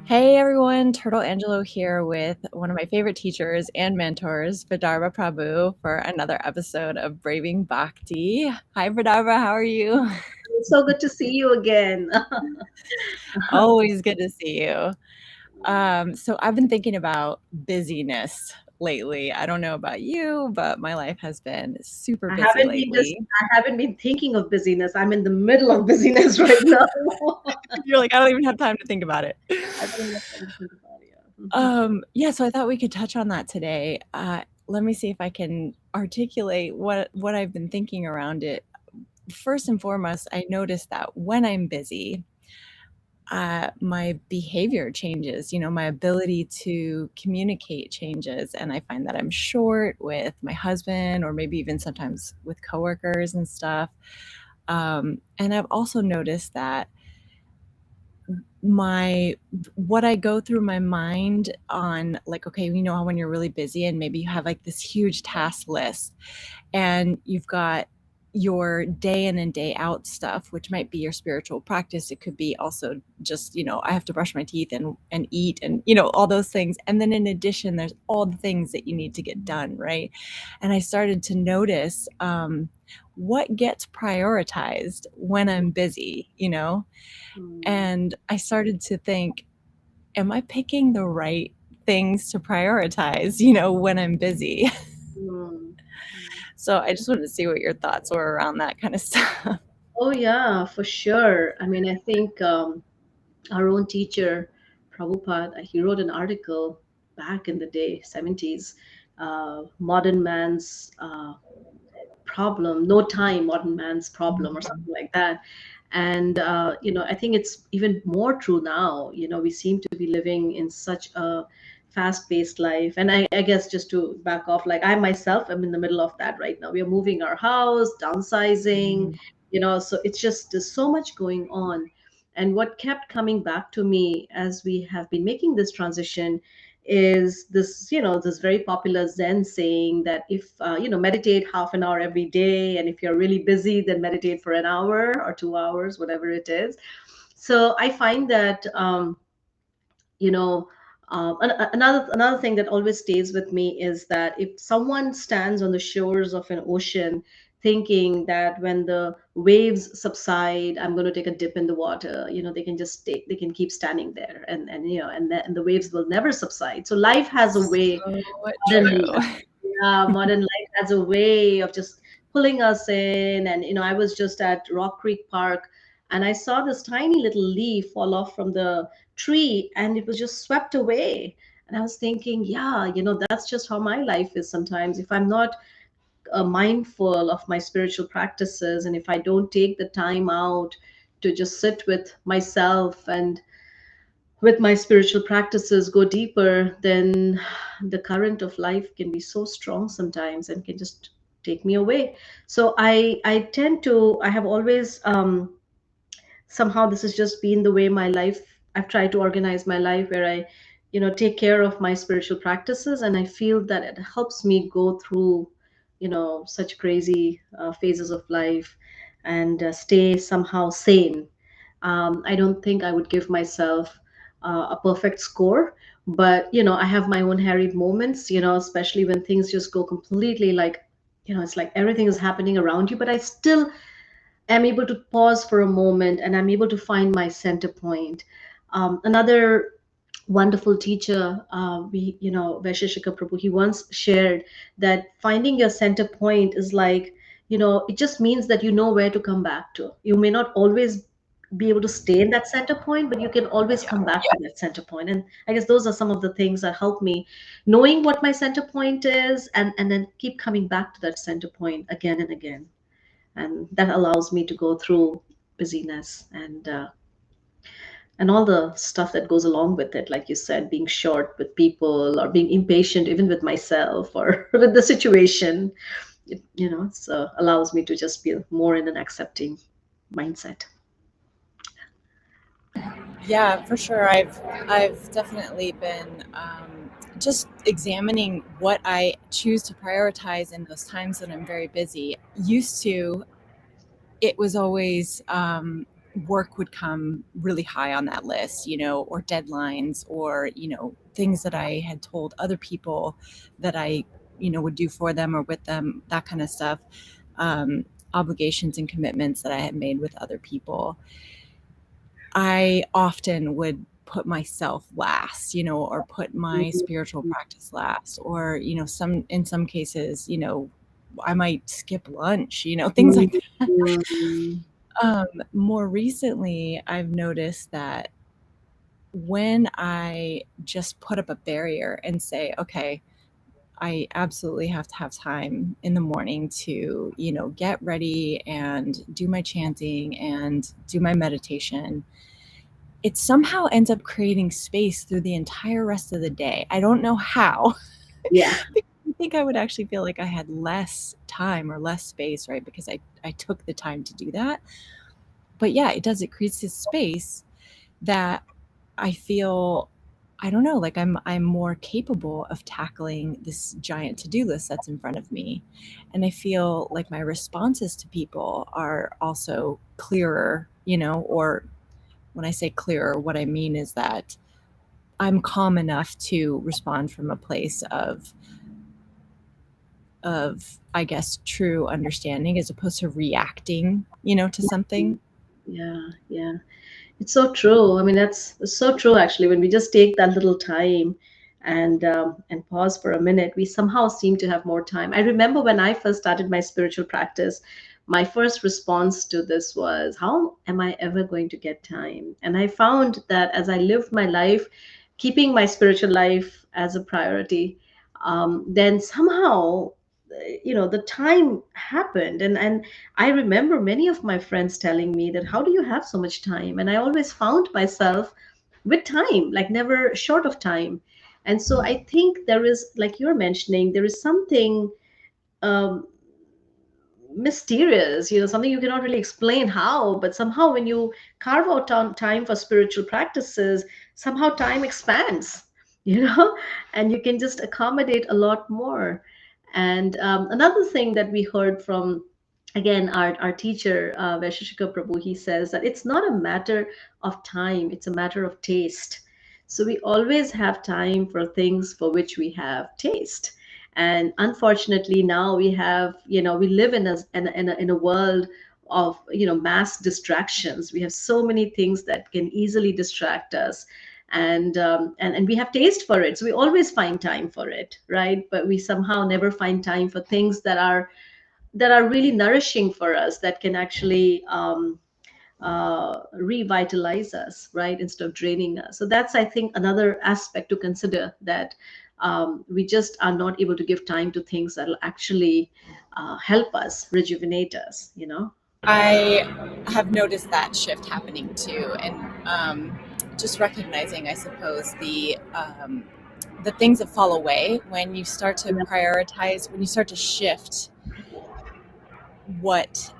Hey everyone, Turtle Angelo here with one of my favorite teachers and mentors, Vidarbha Prabhu, for another episode of Braving Bhakti. Hi Vidarbha, how are you? It's so good to see you again. Always good to see you. So I've been thinking about busyness lately. I don't know about you, but my life has been super busy lately. I haven't been thinking of busyness. I'm in the middle of busyness right now. You're like, I don't even have time to think about it. I don't have time to think about it. Yeah. Yeah, so I thought we could touch on that today. Let me see if I can articulate what I've been thinking around it. First and foremost, I noticed that when I'm busy, my behavior changes. My ability to communicate changes, and I find that I'm short with my husband, or maybe even sometimes with coworkers and stuff. And I've also noticed that my what I go through my mind on, like, okay, how when you're really busy and maybe you have like this huge task list and you've got your day in and day out stuff, which might be your spiritual practice. It could be also just, I have to brush my teeth and eat and, all those things. And then in addition, there's all the things that you need to get done, right? And I started to notice what gets prioritized when I'm busy. Mm, And I started to think, am I picking the right things to prioritize, when I'm busy? mm. So I just wanted to see what your thoughts were around that kind of stuff. Oh, yeah, for sure. I mean, I think our own teacher, Prabhupada, he wrote an article back in the day, 70s, Modern Man's Problem, No Time, Modern Man's Problem, or something like that. And I think it's even more true now. We seem to be living in such a fast-paced life. And I guess, just to back off, like, I myself am in the middle of that right now. We are moving our house, downsizing, Mhm. so it's just, there's so much going on. And what kept coming back to me as we have been making this transition is this, this very popular Zen saying that if, meditate half an hour every day, and if you're really busy, then meditate for an hour or 2 hours, whatever it is. So I find that, you know, another thing that always stays with me is that if someone stands on the shores of an ocean thinking that when the waves subside, I'm going to take a dip in the water, they can just stay, they can keep standing there, and the waves will never subside. So life has a way, So modern, true. yeah, modern life has a way of just pulling us in. And I was just at Rock Creek Park, and I saw this tiny little leaf fall off from the tree, and it was just swept away. And I was thinking, yeah, that's just how my life is sometimes. If I'm not mindful of my spiritual practices, and if I don't take the time out to just sit with myself and with my spiritual practices go deeper, then the current of life can be so strong sometimes and can just take me away. So I have always, somehow this has just been the way my life, I've tried to organize my life, where I, take care of my spiritual practices, and I feel that it helps me go through, such crazy phases of life, and stay somehow sane. I don't think I would give myself a perfect score, but I have my own harried moments, especially when things just go completely, like, it's like everything is happening around you, but I still am able to pause for a moment, and I'm able to find my center point. Another wonderful teacher, Vaisheshika Prabhu, he once shared that finding your center point is like, it just means that you know where to come back to. You may not always be able to stay in that center point, but you can always Yeah. come back to that center point. And I guess those are some of the things that help me, knowing what my center point is, and then keep coming back to that center point again and again. And that allows me to go through busyness, and all the stuff that goes along with it, like you said, being short with people, or being impatient even with myself or with the situation. It allows me to just be more in an accepting mindset. Yeah, for sure. I've definitely been just examining what I choose to prioritize in those times that I'm very busy. Used to, it was always work would come really high on that list, or deadlines, or, things that I had told other people that I, would do for them or with them, that kind of stuff. Um, Obligations and commitments that I had made with other people. I often would put myself last, or put my spiritual practice last, or, in some cases, I might skip lunch, things like that. Mhm. More recently, I've noticed that when I just put up a barrier and say, okay, I absolutely have to have time in the morning to, get ready and do my chanting and do my meditation, it somehow ends up creating space through the entire rest of the day. I don't know how. Yeah, Because I think I would actually feel like I had less time or less space, right? Because I took the time to do that. But yeah, it does. It creates this space that I feel, I don't know, like I'm more capable of tackling this giant to-do list that's in front of me. And I feel like my responses to people are also clearer, or when I say clearer, what I mean is that I'm calm enough to respond from a place of I guess true understanding as opposed to reacting, to something. yeah, yeah. It's so true. I mean, that's so true. Actually, when we just take that little time and pause for a minute, we somehow seem to have more time. I remember when I first started my spiritual practice, my first response to this was, "How am I ever going to get time?" And I found that as I lived my life, keeping my spiritual life as a priority, then somehow, the time happened, and I remember many of my friends telling me that, how do you have so much time? And I always found myself with time, like never short of time. And so I think there is, like you're mentioning, there is something um, mysterious, something you cannot really explain how, but somehow when you carve out time for spiritual practices, somehow time expands, and you can just accommodate a lot more. And another thing that we heard from, again, our teacher, Vaisheshika Prabhu, he says that it's not a matter of time, it's a matter of taste. So we always have time for things for which we have taste. And unfortunately now we live in a world of mass distractions. We have so many things that can easily distract us, and we have taste for it, so we always find time for it, right? But we somehow never find time for things that are really nourishing for us, that can actually revitalize us, right, instead of draining us. So that's, I think, another aspect to consider, that we just are not able to give time to things that will actually help us, rejuvenate us. I have noticed that shift happening too, and just recognizing, I suppose, the things that fall away when you start to Yeah, prioritize, when you start to shift what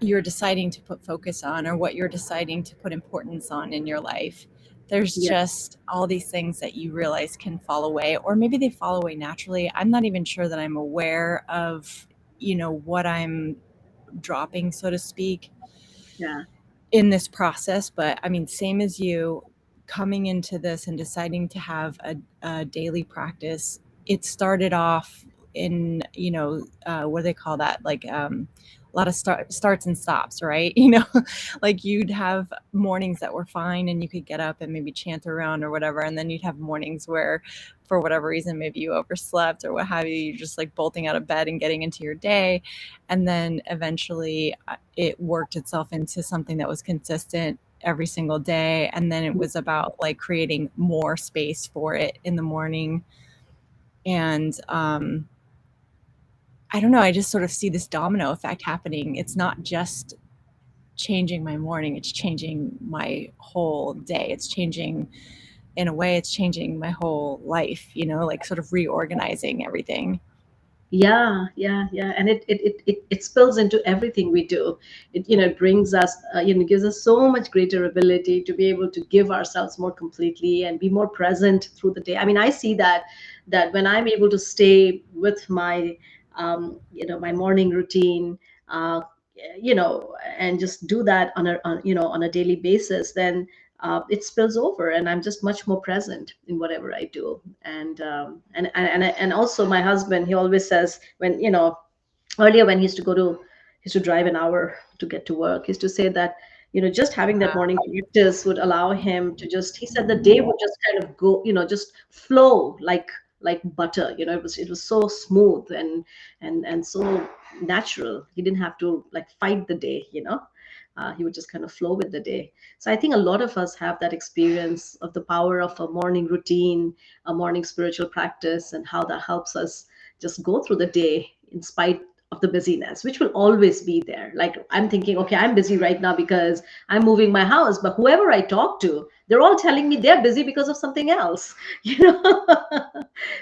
you're deciding to put focus on or what you're deciding to put importance on in your life. There's yeah, just all these things that you realize can fall away, or maybe they fall away naturally. I'm not even sure that I'm aware of, what I'm dropping, so to speak, yeah, in this process. But I mean, same as you, coming into this and deciding to have a daily practice, it started off in, what do they call that, like a lot of starts and stops, right? Like you'd have mornings that were fine and you could get up and maybe chant around or whatever, and then you'd have mornings where for whatever reason maybe you overslept or what have you, you're just like bolting out of bed and getting into your day. And then eventually it worked itself into something that was consistent every single day, and then it was about like creating more space for it in the morning. And I don't know, I just sort of see this domino effect happening. It's not just changing my morning, it's changing my whole day. It's changing, in a way, it's changing my whole life, like sort of reorganizing everything. yeah, yeah, yeah. And it spills into everything we do. It brings us, gives us so much greater ability to be able to give ourselves more completely and be more present through the day. I mean, I see that when I'm able to stay with my my morning routine, uh, and just do that on a daily basis, then it spills over, and I'm just much more present in whatever I do. And also my husband, he always says, when earlier, when he used to drive an hour to get to work, he used to say that just having that morning practice would allow him to just, he said, the day would just kind of go, just flow like butter. It was so smooth and so natural. He didn't have to like fight the day. He would just kind of flow with the day. So I think a lot of us have that experience of the power of a morning routine, a morning spiritual practice, and how that helps us just go through the day in spite of the busyness, which will always be there. Like, I'm thinking, okay, I'm busy right now because I'm moving my house, but whoever I talk to, they're all telling me they're busy because of something else. you know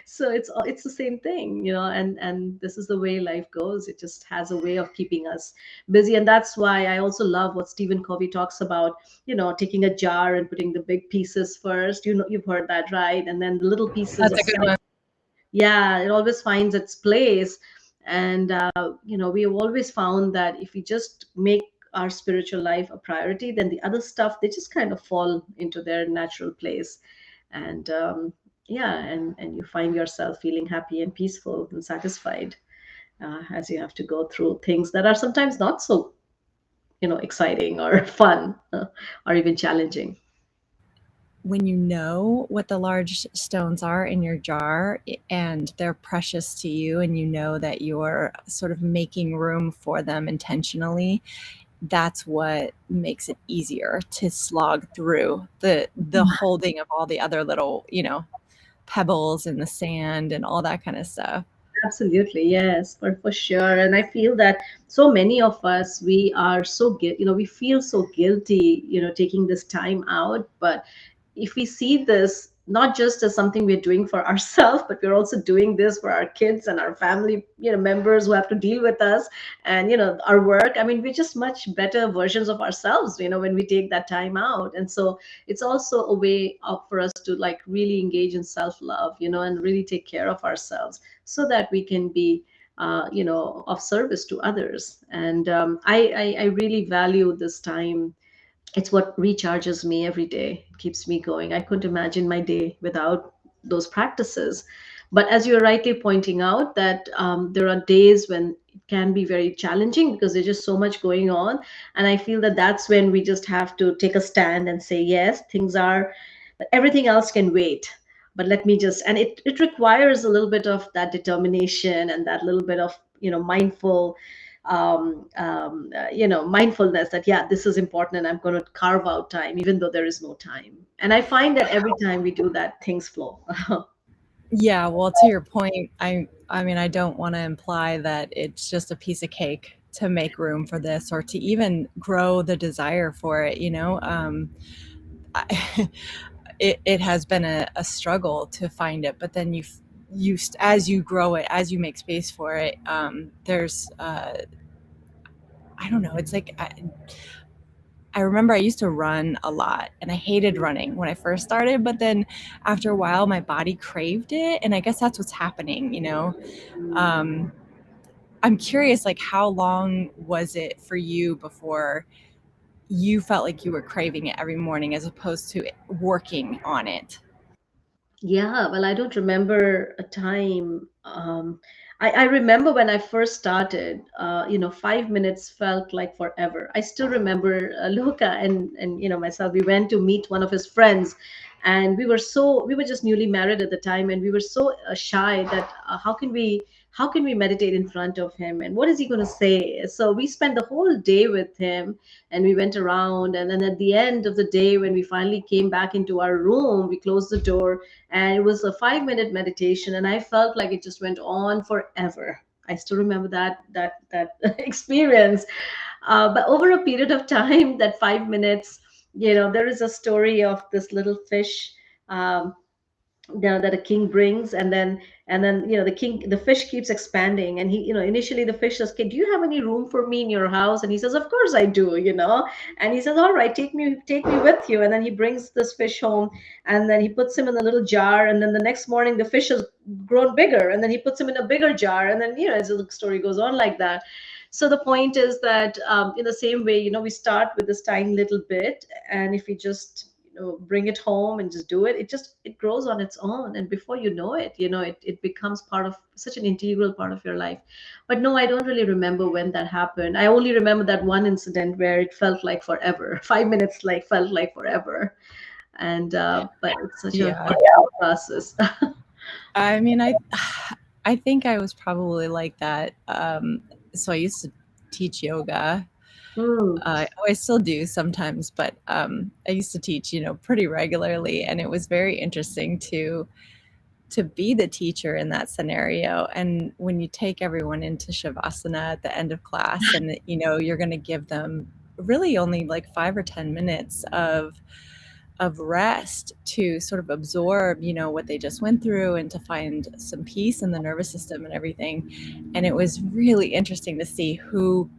so it's the same thing, and this is the way life goes. It just has a way of keeping us busy. And that's why I also love what Stephen Covey talks about, taking a jar and putting the big pieces first. You've heard that, right? And then the little pieces That's a just good kind of, one. yeah, it always finds its place. And we have always found that if we just make our spiritual life a priority, then the other stuff, they just kind of fall into their natural place. And yeah, and you find yourself feeling happy and peaceful and satisfied, as you have to go through things that are sometimes not so exciting or fun, or even challenging. When you know what the large stones are in your jar and they're precious to you, and you know that you're sort of making room for them intentionally, that's what makes it easier to slog through the holding of all the other little, pebbles in the sand and all that kind of stuff. Absolutely, yes, for sure. And I feel that so many of us, we are so we feel so guilty, taking this time out. But if we see this not just as something we're doing for ourselves, but we're also doing this for our kids and our family, members who have to deal with us, and our work. I mean, we're just much better versions of ourselves, when we take that time out. And so it's also a way of for us to like really engage in self-love, and really take care of ourselves so that we can be of service to others. And I really value this time. It's what recharges me every day. It keeps me going. I couldn't imagine my day without those practices. But as you're rightly pointing out, that there are days when it can be very challenging because there's just so much going on. And I feel that that's when we just have to take a stand and say, yes, things are, but everything else can wait. But let me just, and it requires a little bit of that determination and that little bit of, mindfulness, that yeah, this is important and I'm going to carve out time even though there is no time. And I find that every time we do that, things flow. Yeah, well, to your point, I mean, I don't want to imply that it's just a piece of cake to make room for this or to even grow the desire for it, I, it has been a struggle to find it, but then as you grow it, as you make space for it, there's I don't know, it's like I remember I used to run a lot and I hated running when I first started, but then after a while my body craved it, and I guess that's what's happening. Um, I'm curious, like, how long was it for you before you felt like you were craving it every morning as opposed to working on it? Yeah, well, I don't remember a time. I remember when I first started, 5 minutes felt like forever. I still remember Luca and myself. We went to meet one of his friends, and we were just newly married at the time, and we were so shy that how can we meditate in front of him, and what is he going to say? So we spent the whole day with him, and we went around, and then at the end of the day, when we finally came back into our room, we closed the door, and it was a 5 minute meditation, and I felt like it just went on forever. I still remember that experience. But over a period of time, that 5 minutes, there is a story of this little fish, um, that a king brings, and then the fish keeps expanding, and he, initially the fish says, "Okay, do you have any room for me in your house?" And he says, "Of course I do," and he says, "All right, take me with you." And then he brings this fish home, and then he puts him in a little jar, and then the next morning the fish has grown bigger, and then he puts him in a bigger jar, and then as the story goes on like that. So the point is that, in the same way, we start with this tiny little bit, and if we just bring it home and just do it, it grows on its own, and before you know it, it becomes part of such an integral part of your life. But no, I don't really remember when that happened. I only remember that one incident where it felt like forever. 5 minutes like felt like forever, and but it's such a Yeah. wonderful process. I mean, I think I was probably like that. So I used to teach yoga. Mm, Oh, I still do sometimes, but I used to teach, pretty regularly, and it was very interesting to be the teacher in that scenario. And when you take everyone into Shavasana at the end of class, and you're going to give them really only like 5 or 10 minutes of rest to sort of absorb, what they just went through and to find some peace in the nervous system and everything. And it was really interesting to see who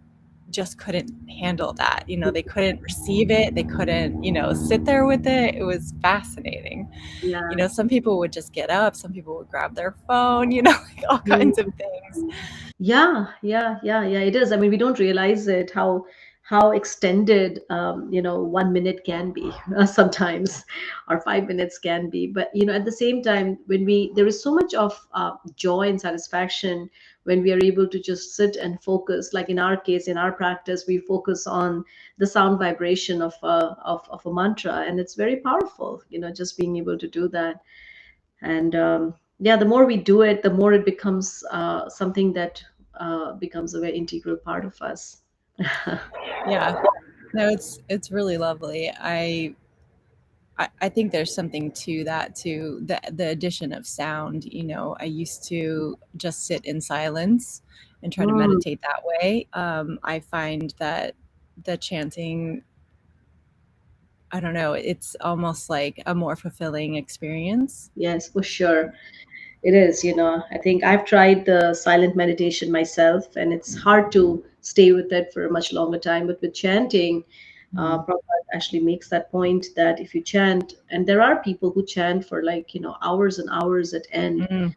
just couldn't handle that. They couldn't receive it. They couldn't, sit there with it. It was fascinating. yeah. Some people would just get up, some people would grab their phone, like all kinds of Mm. things. Yeah, yeah, yeah, yeah. It is. I mean, we don't realize it how extended 1 minute can be sometimes, or 5 minutes can be. But at the same time, when we there is so much of joy and satisfaction when we are able to just sit and focus. Like in our case, in our practice, we focus on the sound vibration of a mantra, and it's very powerful. Just being able to do that. And yeah, the more we do it, the more it becomes something that becomes a very integral part of us. Yeah. No, it's really lovely. I think there's something to that too. The addition of sound. I used to just sit in silence and try to Mm, meditate that way. I find that the chanting, I don't know, it's almost like a more fulfilling experience. yes, for sure. It is. I think I've tried the silent meditation myself, and it's hard to stay with it for a much longer time. But with chanting, Mhm. Prabhupada actually makes that point that if you chant, and there are people who chant for like hours and hours at end, Mm.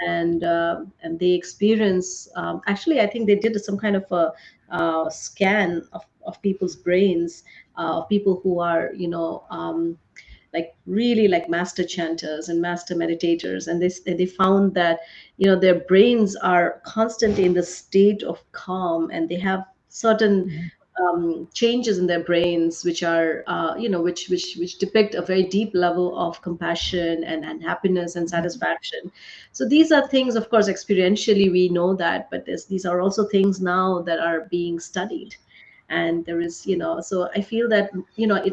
and they experience, actually I think they did some kind of a scan of people's brains, of people who are like really like master chanters and master meditators, and they found that their brains are constantly in the state of calm, and they have certain Mhm. changes in their brains which are which depict a very deep level of compassion and happiness and satisfaction. So these are things, of course, experientially we know that, but these are also things now that are being studied. And there is, so I feel that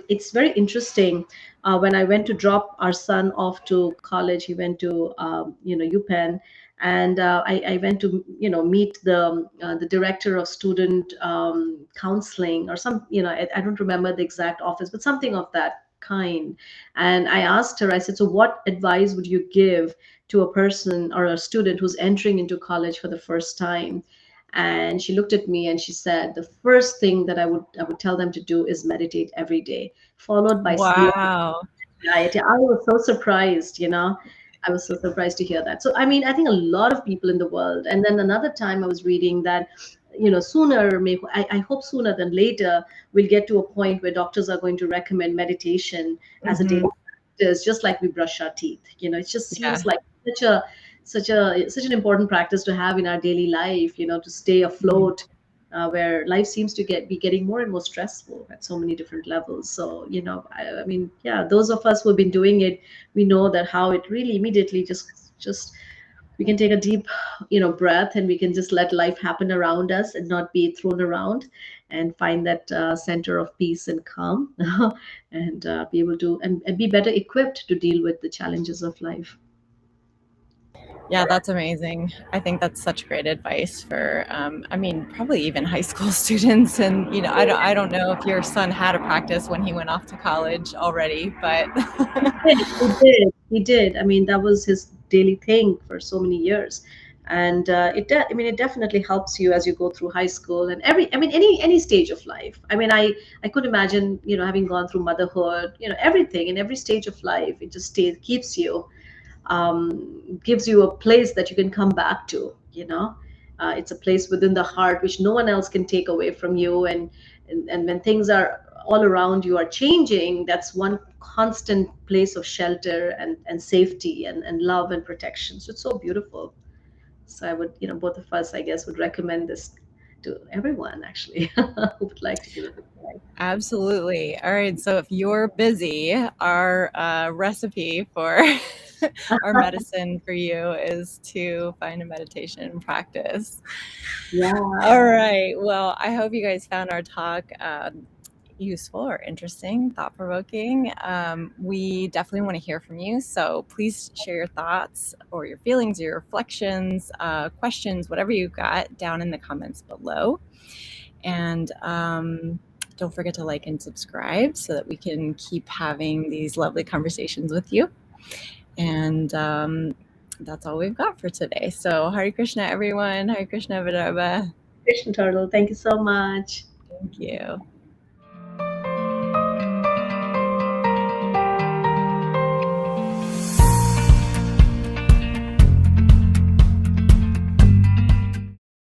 it's very interesting. When I went to drop our son off to college, he went to UPenn, and I went to meet the director of student counseling, or some, I don't remember the exact office, but something of that kind. And I asked her, I said, so what advice would you give to a person or a student who's entering into college for the first time? And she looked at me and she said, the first thing that I would tell them to do is meditate every day, followed by slow Wow. diet. Yeah, I was so surprised, I was so surprised to hear that. So, I mean, I think a lot of people in the world. And then another time I was reading that, sooner, I hope sooner than later, we'll get to a point where doctors are going to recommend meditation as a daily Hmm. practice, just like we brush our teeth. It just seems Yeah. like such an important practice to have in our daily life, to stay Mhm. afloat, where life seems to be getting more and more stressful at so many different levels. So, I mean, yeah, those of us who have been doing it, we know that how it really immediately just we can take a deep, breath, and we can just let life happen around us and not be thrown around, and find that center of peace and calm, and be able to, and be better equipped to deal with the challenges of life. Yeah, that's amazing. I think that's such great advice for, I mean, probably even high school students. And I don't know if your son had a practice when he went off to college already, but He did. I mean, that was his daily thing for so many years, and I mean, it definitely helps you as you go through high school and I mean, any stage of life. I mean, I could imagine, having gone through motherhood, everything in every stage of life. It just keeps you, gives you a place that you can come back to. It's a place within the heart which no one else can take away from you. And when things are all around you are changing, that's one constant place of shelter and safety and love and protection. So it's so beautiful. So I would, both of us, I guess, would recommend this to everyone actually who would like to give it a try. Absolutely. All right. So if you're busy, our recipe for our medicine for you is to find a meditation practice. Yeah. All right. Well, I hope you guys found our talk useful or interesting, thought provoking. We definitely want to hear from you. So please share your thoughts or your feelings, your reflections, questions, whatever you've got down in the comments below. And don't forget to like and subscribe so that we can keep having these lovely conversations with you. And that's all we've got for today. So Hare Krishna, everyone. Hare Krishna, Vidarbha. Krishna Turtle, thank you so much. Thank you.